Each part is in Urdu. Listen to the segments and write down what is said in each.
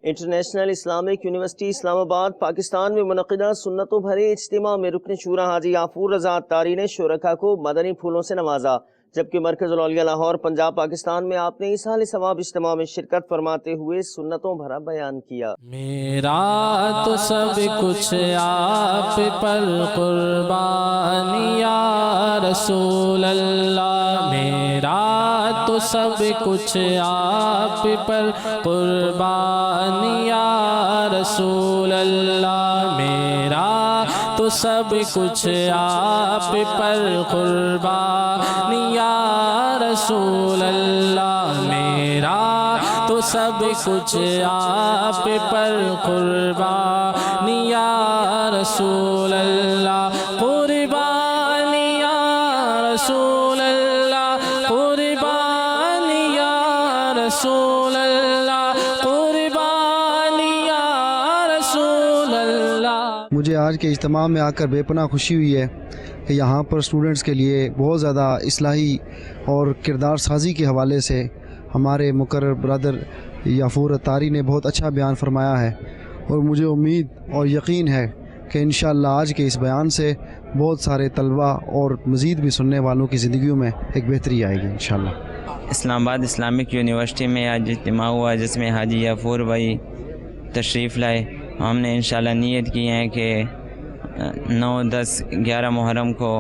انٹرنیشنل اسلامک یونیورسٹی اسلام آباد پاکستان میں منعقدہ سنتوں بھرے اجتماع میں رکن شورا حاجی یافور رضا اتاری نے شرکاء کو مدنی پھولوں سے نوازا، جبکہ مرکز الاولیاء لاہور پنجاب پاکستان میں آپ نے ایصال ثواب اجتماع میں شرکت فرماتے ہوئے سنتوں بھرا بیان کیا۔ میرا تو سب کچھ آپ پر قربان یا رسول اللہ، میرا تو سب کچھ آپ پر قربان یا رسول اللہ، میرا تو سب کچھ آپ پر قربان یا رسول اللہ، میرا تو سب کچھ آپ پر قربان یا رسول اللہ، قربان یا رسول اللہ، قربان یا رسول اللہ، قربان یا رسول اللہ۔ مجھے آج کے اجتماع میں آ کر بے پناہ خوشی ہوئی ہے کہ یہاں پر اسٹوڈنٹس کے لیے بہت زیادہ اصلاحی اور کردار سازی کے حوالے سے ہمارے مقرر برادر یافور اتاری نے بہت اچھا بیان فرمایا ہے، اور مجھے امید اور یقین ہے کہ انشاءاللہ آج کے اس بیان سے بہت سارے طلباء اور مزید بھی سننے والوں کی زندگیوں میں ایک بہتری آئے گی انشاءاللہ۔ اسلام آباد اسلامک یونیورسٹی میں آج اجتماع ہوا جس میں حاجی یافور بھائی تشریف لائے۔ ہم نے انشاءاللہ نیت کی ہے کہ 9، 10، 11 محرم کو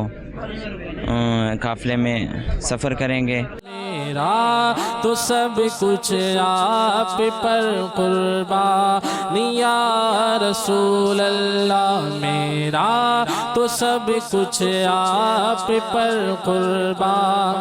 قافلے میں سفر کریں گے۔ میرا تو سب کچھ آپ پر قربان یا رسول اللہ، میرا تو سب کچھ آپ پر قربان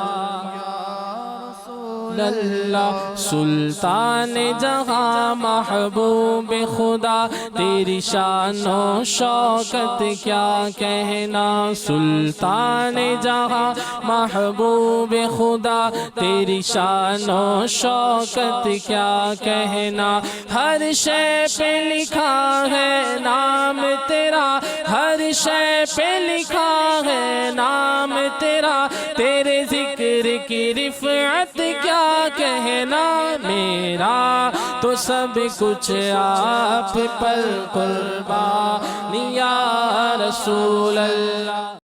اللہ، سلطان جہاں محبوب خدا تیری شان و شوکت کیا کہنا، سلطان جہاں محبوب خدا تیری شان و شوکت کیا کہنا، ہر شے پہ لکھا ہے نام تیرا، ہر شے پہ لکھا ہے نام تیرا، تیرے ذکر کی رفعت کیا کہنا، میرا تو سب کچھ آپ پر قربان یا رسول اللہ۔